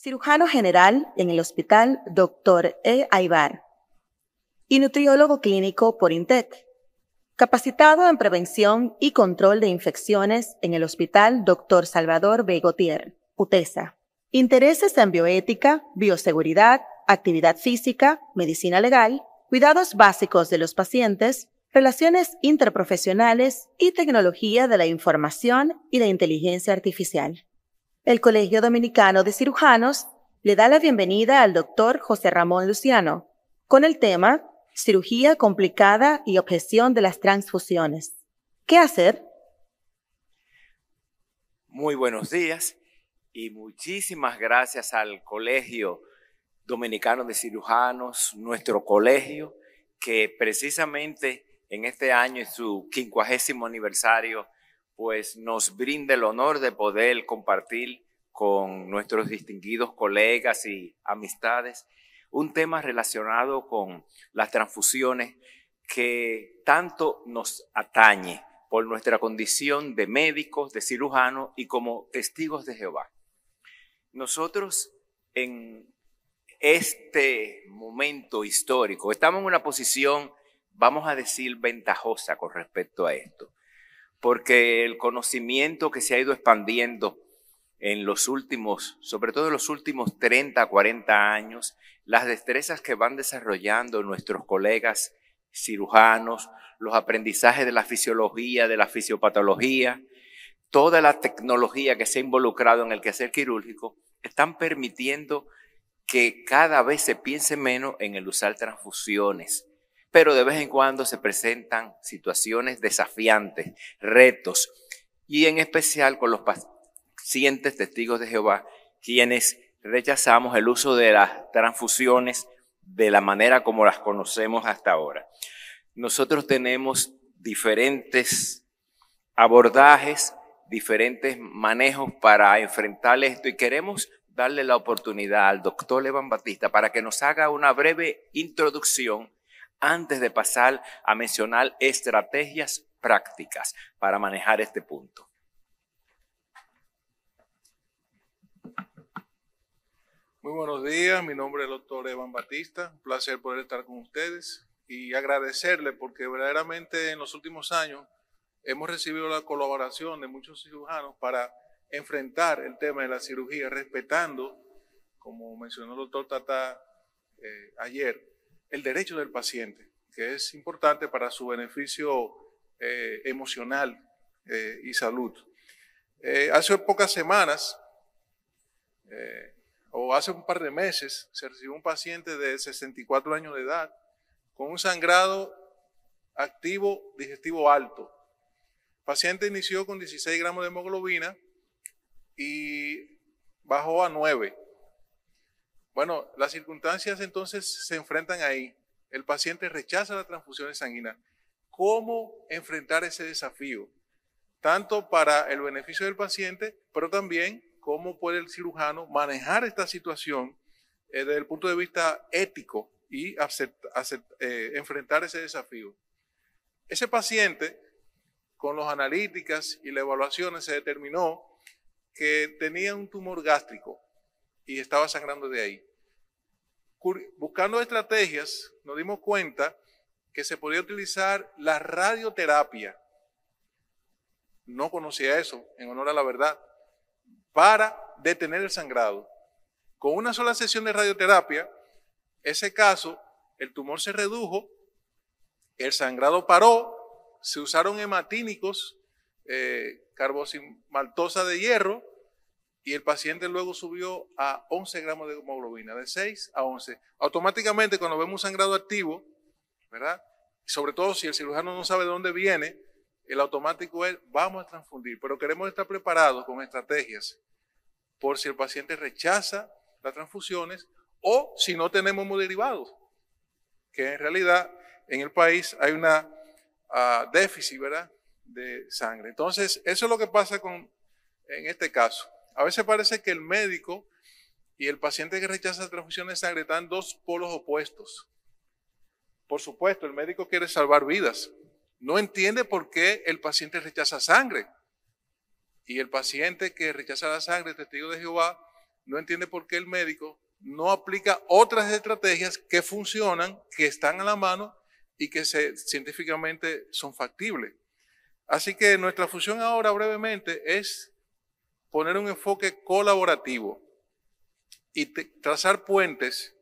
cirujano general en el Hospital Dr. E. Aybar y nutriólogo clínico por INTEC, capacitado en prevención y control de infecciones en el Hospital Dr. Salvador B. Gautier, UTESA. Intereses en bioética, bioseguridad, actividad física, medicina legal, cuidados básicos de los pacientes, relaciones interprofesionales y tecnología de la información y la inteligencia artificial. El Colegio Dominicano de Cirujanos le da la bienvenida al Dr. José Ramón Luciano con el tema Cirugía complicada y objeción de las transfusiones. ¿Qué hacer? Muy buenos días y muchísimas gracias al Colegio Dominicano de Cirujanos, nuestro colegio, que precisamente en este año, en su 50º aniversario, pues nos brinda el honor de poder compartir con nuestros distinguidos colegas y amistades un tema relacionado con las transfusiones que tanto nos atañe por nuestra condición de médicos, de cirujanos y como testigos de Jehová. Nosotros en este momento histórico estamos en una posición, vamos a decir, ventajosa con respecto a esto, porque el conocimiento que se ha ido expandiendo en los últimos, sobre todo en los últimos 30, 40 años, las destrezas que van desarrollando nuestros colegas cirujanos, los aprendizajes de la fisiología, de la fisiopatología, toda la tecnología que se ha involucrado en el quehacer quirúrgico, están permitiendo que cada vez se piense menos en el usar transfusiones. Pero de vez en cuando se presentan situaciones desafiantes, retos, y en especial con los pacientes testigos de Jehová, quienes rechazamos el uso de las transfusiones de la manera como las conocemos hasta ahora. Nosotros tenemos diferentes abordajes, diferentes manejos para enfrentar esto y queremos darle la oportunidad al doctor Evan Batista para que nos haga una breve introducción antes de pasar a mencionar estrategias prácticas para manejar este punto. Muy buenos días, mi nombre es el doctor Evan Batista, un placer poder estar con ustedes y agradecerle porque verdaderamente en los últimos años hemos recibido la colaboración de muchos cirujanos para enfrentar el tema de la cirugía respetando, como mencionó el doctor Tata ayer, el derecho del paciente, que es importante para su beneficio emocional y salud. Hace pocas semanas, o hace un par de meses, se recibió un paciente de 64 años de edad con un sangrado activo digestivo alto. El paciente inició con 16 gramos de hemoglobina y bajó a 9. Bueno, las circunstancias entonces se enfrentan ahí. El paciente rechaza las transfusiones sanguíneas. ¿Cómo enfrentar ese desafío? Tanto para el beneficio del paciente, pero también cómo puede el cirujano manejar esta situación desde el punto de vista ético y enfrentar ese desafío. Ese paciente, con las analíticas y las evaluaciones, se determinó que tenía un tumor gástrico y estaba sangrando de ahí. Buscando estrategias, nos dimos cuenta que se podía utilizar la radioterapia. No conocía eso, en honor a la verdad, para detener el sangrado. Con una sola sesión de radioterapia, ese caso, el tumor se redujo, el sangrado paró, se usaron hematínicos, carboximaltosa de hierro, y el paciente luego subió a 11 gramos de hemoglobina, de 6 a 11. Automáticamente, cuando vemos un sangrado activo, ¿verdad? Sobre todo si el cirujano no sabe de dónde viene, el automático es, vamos a transfundir, pero queremos estar preparados con estrategias por si el paciente rechaza las transfusiones o si no tenemos hemoderivados, que en realidad en el país hay una déficit, ¿verdad?, de sangre. Entonces, eso es lo que pasa en este caso. A veces parece que el médico y el paciente que rechaza transfusiones de sangre están en dos polos opuestos. Por supuesto, el médico quiere salvar vidas. No entiende por qué el paciente rechaza sangre. Y el paciente que rechaza la sangre, testigo de Jehová, no entiende por qué el médico no aplica otras estrategias que funcionan, que están a la mano y que científicamente son factibles. Así que nuestra función ahora brevemente es poner un enfoque colaborativo y trazar puentes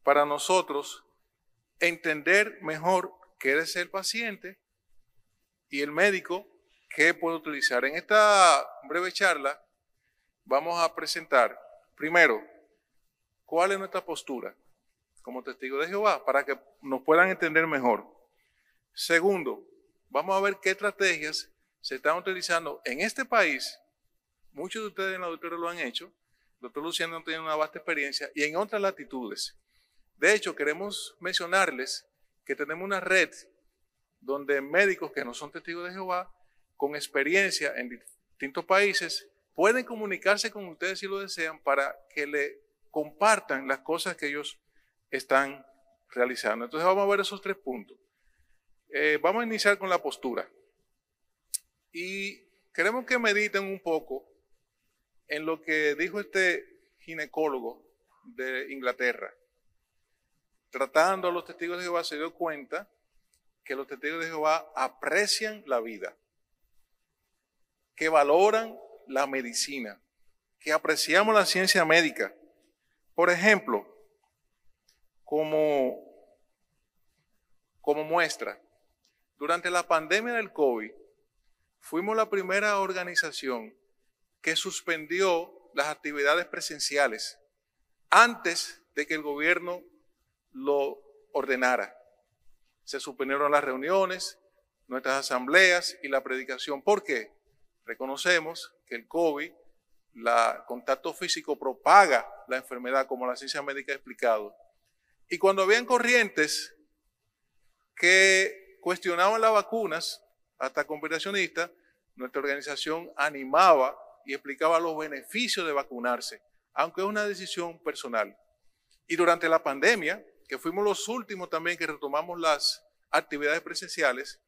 para nosotros entender mejor qué desea el paciente y el médico qué puede utilizar. En esta breve charla vamos a presentar, primero, cuál es nuestra postura como testigos de Jehová para que nos puedan entender mejor. Segundo, vamos a ver qué estrategias se están utilizando en este país. Muchos de ustedes en la auditorio lo han hecho. El doctor Luciano tiene una vasta experiencia y en otras latitudes. De hecho, queremos mencionarles que tenemos una red donde médicos que no son testigos de Jehová, con experiencia en distintos países, pueden comunicarse con ustedes si lo desean para que le compartan las cosas que ellos están realizando. Entonces vamos a ver esos 3 puntos. Vamos a iniciar con la postura. Y queremos que mediten un poco en lo que dijo este ginecólogo de Inglaterra. Tratando a los testigos de Jehová, se dio cuenta que los testigos de Jehová aprecian la vida, que valoran la medicina, que apreciamos la ciencia médica. Por ejemplo, como muestra, durante la pandemia del COVID, fuimos la primera organización que suspendió las actividades presenciales antes de que el gobierno lo ordenara. Se suspendieron las reuniones, nuestras asambleas y la predicación. ¿Por qué? Reconocemos que el COVID, el contacto físico propaga la enfermedad, como la ciencia médica ha explicado. Y cuando habían corrientes que cuestionaban las vacunas, hasta conspiracionistas, nuestra organización animaba y explicaba los beneficios de vacunarse, aunque es una decisión personal. Y durante la pandemia, que fuimos los últimos también que retomamos las actividades presenciales,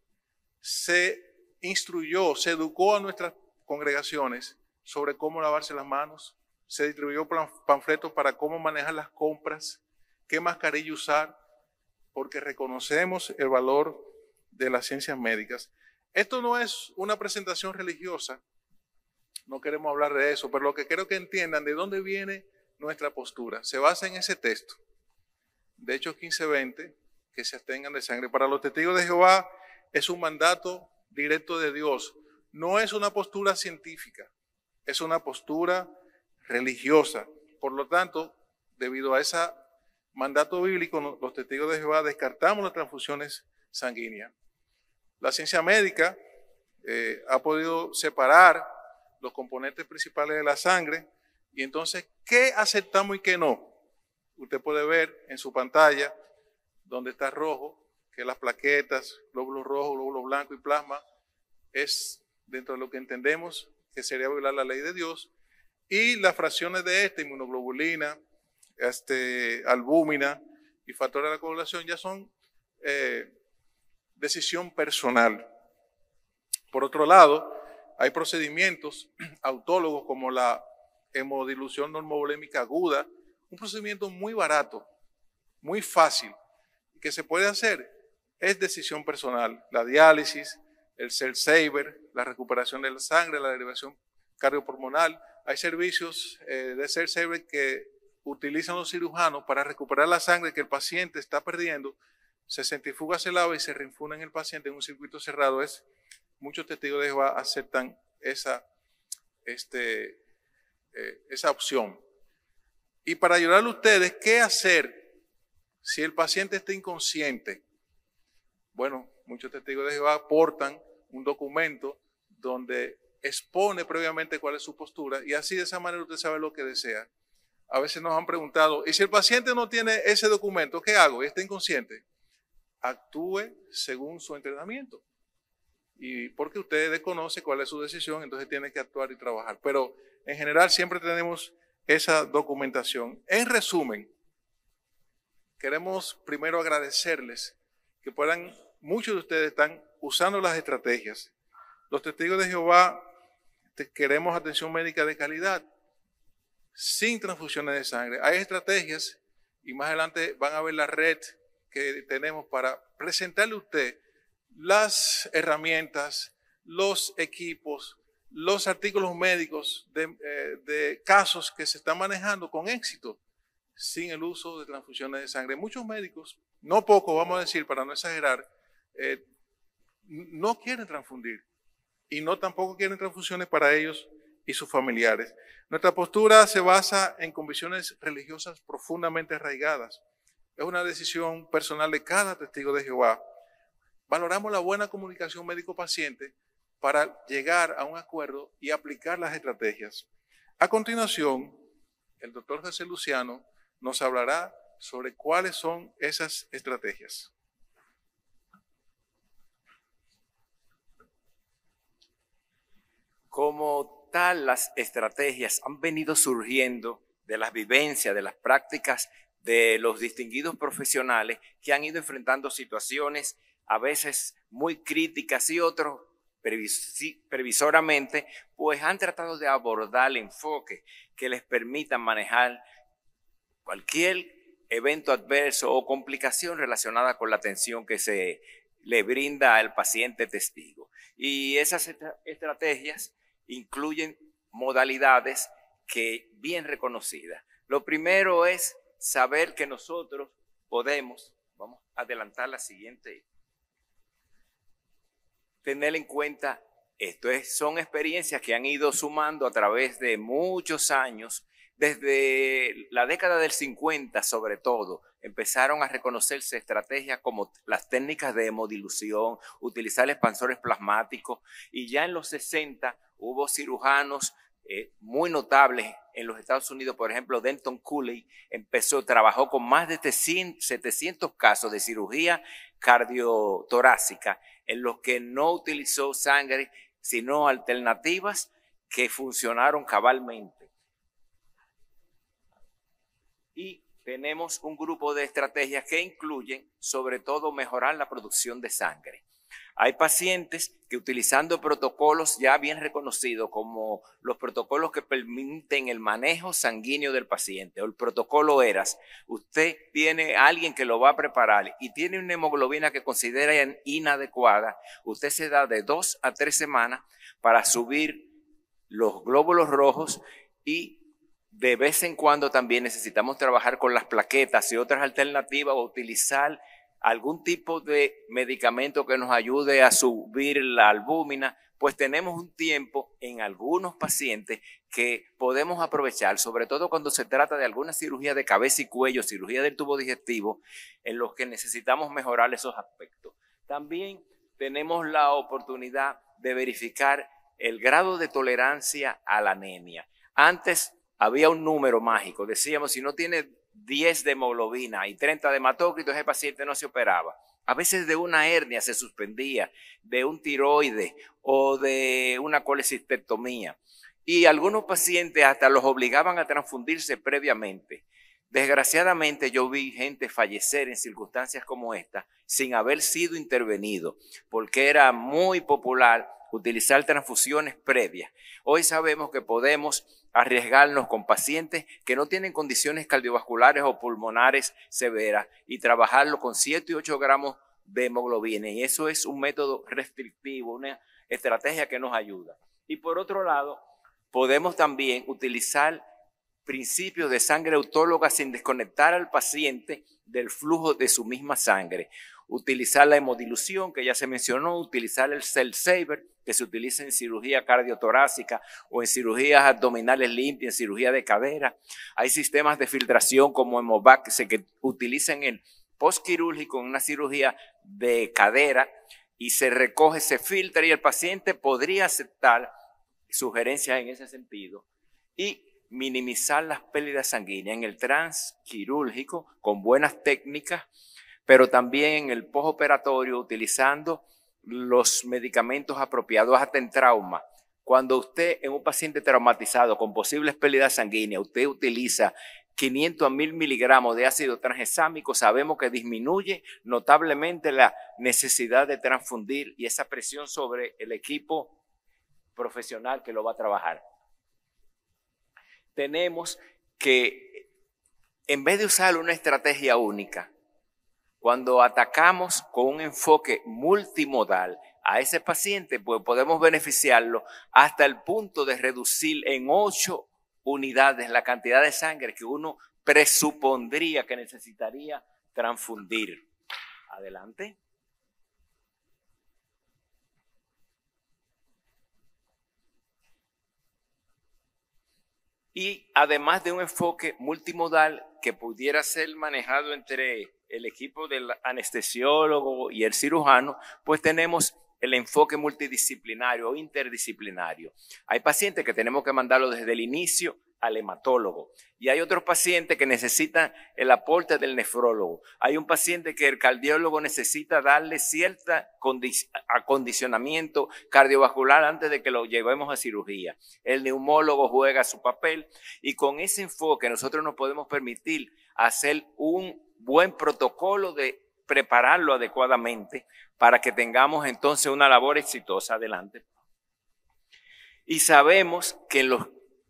se instruyó, se educó a nuestras congregaciones sobre cómo lavarse las manos, se distribuyó panfletos para cómo manejar las compras, qué mascarilla usar, porque reconocemos el valor de las ciencias médicas. Esto no es una presentación religiosa, no queremos hablar de eso, pero lo que quiero que entiendan de dónde viene nuestra postura. Se basa en ese texto, de Hechos 15:20, que se abstengan de sangre. Para los testigos de Jehová es un mandato directo de Dios. No es una postura científica, es una postura religiosa. Por lo tanto, debido a ese mandato bíblico, los testigos de Jehová descartamos las transfusiones sanguíneas. La ciencia médica ha podido separar los componentes principales de la sangre y entonces, ¿qué aceptamos y qué no? Usted puede ver en su pantalla donde está rojo, que las plaquetas, glóbulos rojos, glóbulos blancos y plasma es dentro de lo que entendemos que sería violar la ley de Dios, y las fracciones de inmunoglobulina, albúmina y factores de la coagulación ya son decisión personal. Por otro lado, hay procedimientos autólogos como la hemodilución normovolémica aguda, un procedimiento muy barato, muy fácil, que se puede hacer, es decisión personal. La diálisis, el cell saver, la recuperación de la sangre, la derivación cardiopulmonar. Hay servicios de cell saver que utilizan los cirujanos para recuperar la sangre que el paciente está perdiendo, se centrifuga, se lava y se reinfunde en el paciente en un circuito cerrado. Muchos testigos de Jehová aceptan esa opción. Y para ayudarle a ustedes, ¿qué hacer si el paciente está inconsciente? Bueno, muchos testigos de Jehová aportan un documento donde expone previamente cuál es su postura y así de esa manera usted sabe lo que desea. A veces nos han preguntado, ¿y si el paciente no tiene ese documento, qué hago? ¿Y está inconsciente? Actúe según su entrenamiento. Y porque usted desconoce cuál es su decisión, entonces tiene que actuar y trabajar. Pero en general siempre tenemos esa documentación. En resumen, queremos primero agradecerles que muchos de ustedes están usando las estrategias. Los testigos de Jehová queremos atención médica de calidad. sin transfusiones de sangre. Hay estrategias y más adelante van a ver la red que tenemos para presentarle a usted las herramientas, los equipos, los artículos médicos de casos que se están manejando con éxito sin el uso de transfusiones de sangre. Muchos médicos, no pocos vamos a decir para no exagerar, no quieren transfundir y no tampoco quieren transfusiones para ellos y sus familiares. Nuestra postura se basa en convicciones religiosas profundamente arraigadas. Es una decisión personal de cada testigo de Jehová. Valoramos la buena comunicación médico-paciente para llegar a un acuerdo y aplicar las estrategias. A continuación, el doctor José Luciano nos hablará sobre cuáles son esas estrategias. Como tal, las estrategias han venido surgiendo de las vivencias, de las prácticas de los distinguidos profesionales que han ido enfrentando situaciones a veces muy críticas y otros previsoramente, pues han tratado de abordar el enfoque que les permita manejar cualquier evento adverso o complicación relacionada con la atención que se le brinda al paciente testigo. Y esas estrategias incluyen modalidades que bien reconocidas. Lo primero es saber que nosotros podemos, vamos a adelantar la siguiente, tener en cuenta esto. Son experiencias que han ido sumando a través de muchos años. Desde la década del 50, sobre todo, empezaron a reconocerse estrategias como las técnicas de hemodilución, utilizar expansores plasmáticos, y ya en los 60 hubo cirujanos muy notables en los Estados Unidos. Por ejemplo, Denton Cooley trabajó con más de 700 casos de cirugía cardiotorácica en los que no utilizó sangre, sino alternativas que funcionaron cabalmente. Y tenemos un grupo de estrategias que incluyen, sobre todo, mejorar la producción de sangre. Hay pacientes que, utilizando protocolos ya bien reconocidos, como los protocolos que permiten el manejo sanguíneo del paciente, o el protocolo ERAS, usted tiene a alguien que lo va a preparar y tiene una hemoglobina que considera inadecuada, usted se da de 2 a 3 semanas para subir los glóbulos rojos, y de vez en cuando también necesitamos trabajar con las plaquetas y otras alternativas, o utilizar algún tipo de medicamento que nos ayude a subir la albúmina. Pues tenemos un tiempo en algunos pacientes que podemos aprovechar, sobre todo cuando se trata de alguna cirugía de cabeza y cuello, cirugía del tubo digestivo, en los que necesitamos mejorar esos aspectos. También tenemos la oportunidad de verificar el grado de tolerancia a la anemia. Antes había un número mágico, decíamos, si no tiene 10 de hemoglobina y 30 de hematócrito, ese paciente no se operaba. A veces de una hernia se suspendía, de un tiroide o de una colecistectomía. Y algunos pacientes hasta los obligaban a transfundirse previamente. Desgraciadamente yo vi gente fallecer en circunstancias como esta sin haber sido intervenido, porque era muy popular utilizar transfusiones previas. Hoy sabemos que podemos arriesgarnos con pacientes que no tienen condiciones cardiovasculares o pulmonares severas y trabajarlo con 7 y 8 gramos de hemoglobina. Y eso es un método restrictivo, una estrategia que nos ayuda. Y por otro lado, podemos también utilizar principios de sangre autóloga sin desconectar al paciente del flujo de su misma sangre. Utilizar la hemodilución, que ya se mencionó, utilizar el cell saver, que se utiliza en cirugía cardiotorácica o en cirugías abdominales limpias, en cirugía de cadera. Hay sistemas de filtración como Hemovac que se utilizan en postquirúrgico en una cirugía de cadera, y se recoge, se filtra, y el paciente podría aceptar sugerencias en ese sentido. Y minimizar las pérdidas sanguíneas en el transquirúrgico con buenas técnicas, pero también en el postoperatorio utilizando los medicamentos apropiados hasta en trauma. Cuando usted es un paciente traumatizado con posibles pérdidas sanguíneas, usted utiliza 500 a 1000 miligramos de ácido tranexámico, sabemos que disminuye notablemente la necesidad de transfundir y esa presión sobre el equipo profesional que lo va a trabajar. tenemos que, en vez de usar una estrategia única, cuando atacamos con un enfoque multimodal a ese paciente, pues podemos beneficiarlo hasta el punto de reducir en 8 unidades la cantidad de sangre que uno presupondría que necesitaría transfundir. Adelante. Y además de un enfoque multimodal que pudiera ser manejado entre el equipo del anestesiólogo y el cirujano, pues tenemos el enfoque multidisciplinario o interdisciplinario. Hay pacientes que tenemos que mandarlos desde el inicio al hematólogo y hay otros pacientes que necesitan el aporte del nefrólogo. Hay un paciente que el cardiólogo necesita darle cierto acondicionamiento cardiovascular antes de que lo llevemos a cirugía. El neumólogo juega su papel y con ese enfoque nosotros nos podemos permitir hacer un buen protocolo de prepararlo adecuadamente para que tengamos entonces una labor exitosa. Adelante. Y sabemos que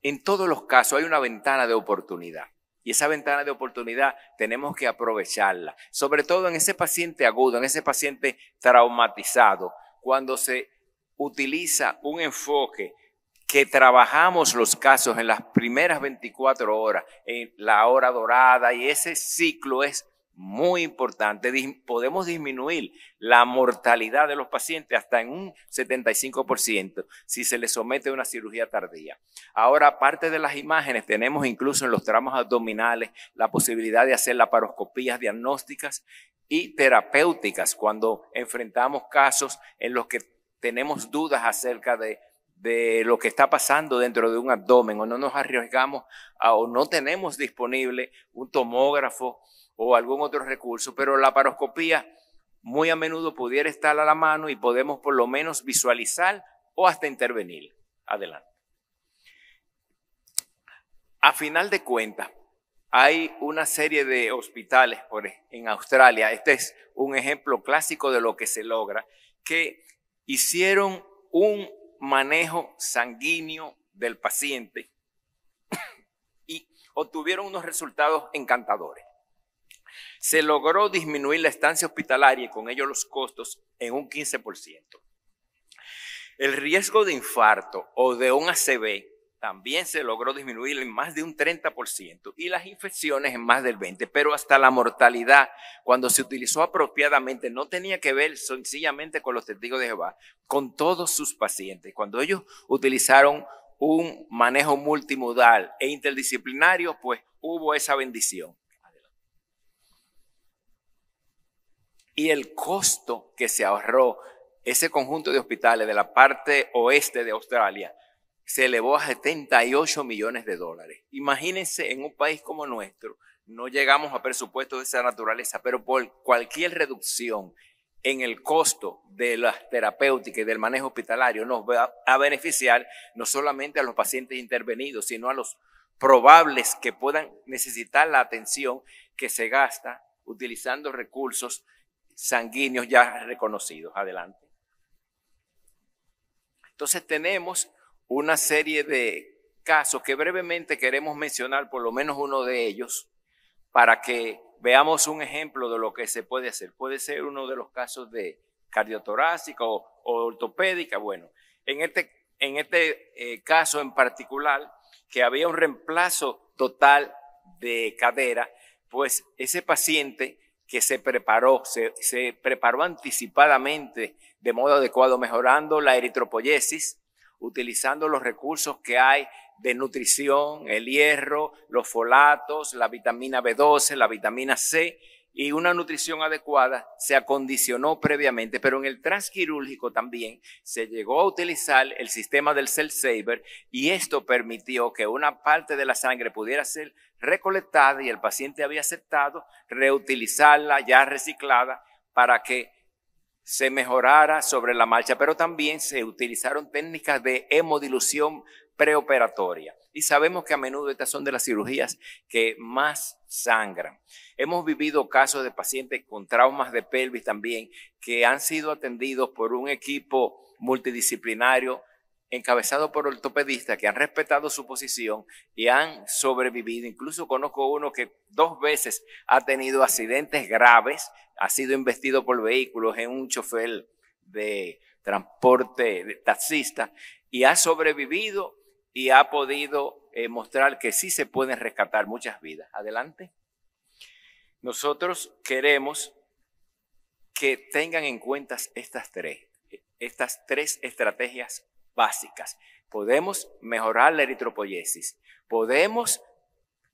en todos los casos hay una ventana de oportunidad. Y esa ventana de oportunidad tenemos que aprovecharla. Sobre todo en ese paciente agudo, en ese paciente traumatizado. Cuando se utiliza un enfoque que trabajamos los casos en las primeras 24 horas, en la hora dorada, y ese ciclo es muy importante. Podemos disminuir la mortalidad de los pacientes hasta en un 75% si se les somete a una cirugía tardía. Ahora, aparte de las imágenes, tenemos incluso en los tramos abdominales la posibilidad de hacer laparoscopías diagnósticas y terapéuticas cuando enfrentamos casos en los que tenemos dudas acerca de lo que está pasando dentro de un abdomen, o no nos arriesgamos o no tenemos disponible un tomógrafo o algún otro recurso, pero la laparoscopía muy a menudo pudiera estar a la mano y podemos por lo menos visualizar o hasta intervenir. Adelante. A final de cuentas, hay una serie de hospitales en Australia, este es un ejemplo clásico de lo que se logra, que hicieron un manejo sanguíneo del paciente y obtuvieron unos resultados encantadores. Se logró disminuir la estancia hospitalaria y con ello los costos en un 15%. El riesgo de infarto o de un ACV también se logró disminuir en más de un 30% y las infecciones en más del 20%, pero hasta la mortalidad, cuando se utilizó apropiadamente, no tenía que ver sencillamente con los testigos de Jehová, con todos sus pacientes. Cuando ellos utilizaron un manejo multimodal e interdisciplinario, pues hubo esa bendición. Y el costo que se ahorró ese conjunto de hospitales de la parte oeste de Australia se elevó a $78 millones. Imagínense, en un país como nuestro, no llegamos a presupuestos de esa naturaleza, pero por cualquier reducción en el costo de las terapéuticas y del manejo hospitalario nos va a beneficiar no solamente a los pacientes intervenidos, sino a los probables que puedan necesitar la atención que se gasta utilizando recursos sanguíneos ya reconocidos. Adelante. Entonces tenemos una serie de casos que brevemente queremos mencionar, por lo menos uno de ellos, para que veamos un ejemplo de lo que se puede hacer. Puede ser uno de los casos de cardiotorácica o ortopédica. Bueno, en este caso en particular, que había un reemplazo total de cadera, pues ese paciente que se preparó anticipadamente de modo adecuado, mejorando la eritropoyesis, utilizando los recursos que hay de nutrición, el hierro, los folatos, la vitamina B12, la vitamina C y una nutrición adecuada, se acondicionó previamente, pero en el transquirúrgico también se llegó a utilizar el sistema del Cell Saver y esto permitió que una parte de la sangre pudiera ser recolectada y el paciente había aceptado reutilizarla ya reciclada para que se mejorara sobre la marcha, pero también se utilizaron técnicas de hemodilución preoperatoria. Y sabemos que a menudo estas son de las cirugías que más sangran. Hemos vivido casos de pacientes con traumas de pelvis también que han sido atendidos por un equipo multidisciplinario encabezado por ortopedistas que han respetado su posición y han sobrevivido. Incluso conozco uno que 2 veces ha tenido accidentes graves, ha sido investido por vehículos en un chofer de transporte, de taxista, y ha sobrevivido y ha podido mostrar que sí se pueden rescatar muchas vidas. Adelante. Nosotros queremos que tengan en cuenta estas tres estrategias básicas. Podemos mejorar la eritropoyesis, podemos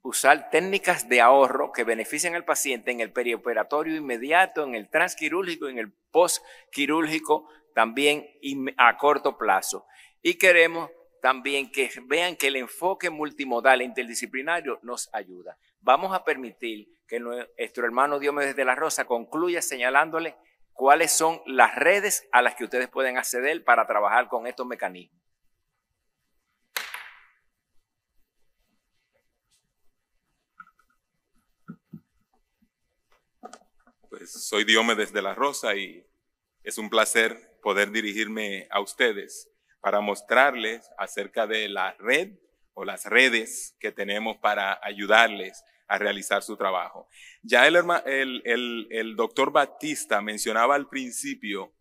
usar técnicas de ahorro que beneficien al paciente en el perioperatorio inmediato, en el transquirúrgico, en el postquirúrgico, también a corto plazo. Y queremos también que vean que el enfoque multimodal e interdisciplinario nos ayuda. Vamos a permitir que nuestro hermano Diomedes de la Rosa concluya señalándole cuáles son las redes a las que ustedes pueden acceder para trabajar con estos mecanismos. Pues soy Diomedes de la Rosa y es un placer poder dirigirme a ustedes para mostrarles acerca de la red o las redes que tenemos para ayudarles a realizar su trabajo. Ya el doctor Batista mencionaba al principio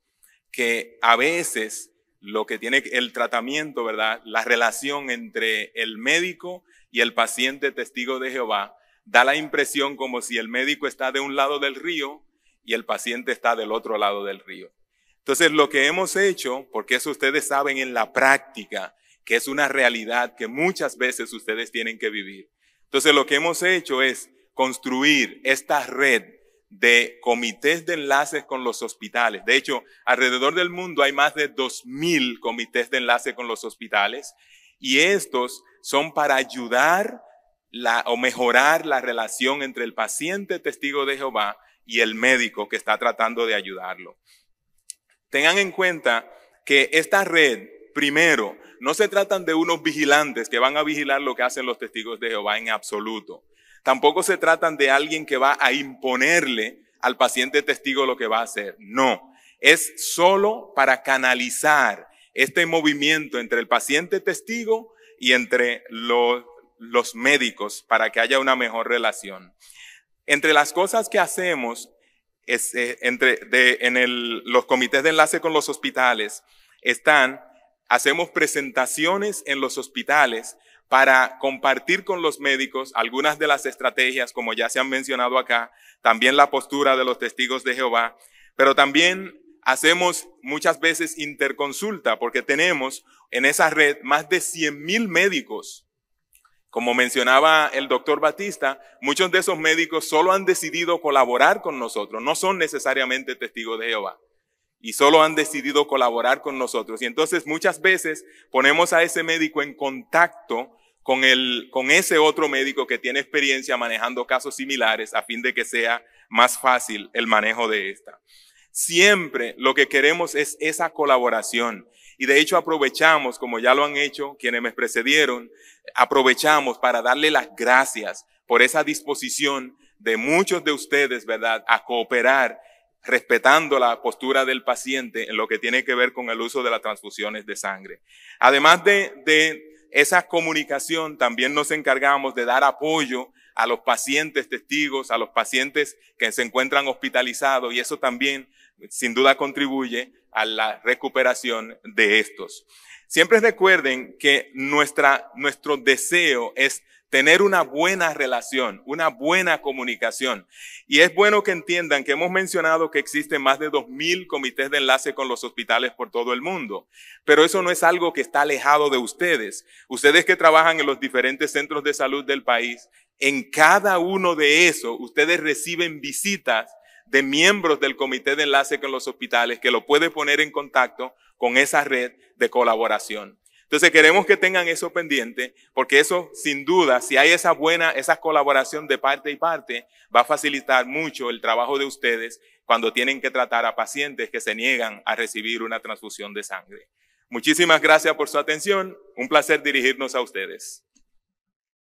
que a veces lo que tiene el tratamiento, ¿verdad? La relación entre el médico y el paciente testigo de Jehová da la impresión como si el médico está de un lado del río y el paciente está del otro lado del río. Entonces, lo que hemos hecho, porque eso ustedes saben en la práctica, que es una realidad que muchas veces ustedes tienen que vivir. Entonces, lo que hemos hecho es construir esta red de comités de enlaces con los hospitales. De hecho, alrededor del mundo hay más de 2,000 comités de enlace con los hospitales y estos son para ayudar o mejorar la relación entre el paciente testigo de Jehová y el médico que está tratando de ayudarlo. Tengan en cuenta que esta red, primero, no se tratan de unos vigilantes que van a vigilar lo que hacen los testigos de Jehová en absoluto. Tampoco se tratan de alguien que va a imponerle al paciente testigo lo que va a hacer. No, es solo para canalizar este movimiento entre el paciente testigo y entre los médicos para que haya una mejor relación. Entre las cosas que hacemos los comités de enlace con los hospitales hacemos presentaciones en los hospitales para compartir con los médicos algunas de las estrategias, como ya se han mencionado acá, también la postura de los testigos de Jehová, pero también hacemos muchas veces interconsulta, porque tenemos en esa red más de 100,000 médicos. Como mencionaba el doctor Batista, muchos de esos médicos solo han decidido colaborar con nosotros, no son necesariamente testigos de Jehová. Y solo han decidido colaborar con nosotros. Y entonces muchas veces ponemos a ese médico en contacto con ese otro médico que tiene experiencia manejando casos similares a fin de que sea más fácil el manejo de esta. Siempre lo que queremos es esa colaboración. Y de hecho aprovechamos, como ya lo han hecho quienes me precedieron, aprovechamos para darle las gracias por esa disposición de muchos de ustedes, ¿verdad?, a cooperar respetando la postura del paciente en lo que tiene que ver con el uso de las transfusiones de sangre. Además de esa comunicación, también nos encargamos de dar apoyo a los pacientes testigos, a los pacientes que se encuentran hospitalizados, y eso también sin duda contribuye a la recuperación de estos. Siempre recuerden que nuestro deseo es tener una buena relación, una buena comunicación. Y es bueno que entiendan que hemos mencionado que existen más de 2,000 comités de enlace con los hospitales por todo el mundo. Pero eso no es algo que está alejado de ustedes. Ustedes que trabajan en los diferentes centros de salud del país, en cada uno de esos, ustedes reciben visitas de miembros del comité de enlace con los hospitales que lo puede poner en contacto con esa red de colaboración. Entonces queremos que tengan eso pendiente, porque eso sin duda, si hay esa colaboración de parte y parte, va a facilitar mucho el trabajo de ustedes cuando tienen que tratar a pacientes que se niegan a recibir una transfusión de sangre. Muchísimas gracias por su atención. Un placer dirigirnos a ustedes.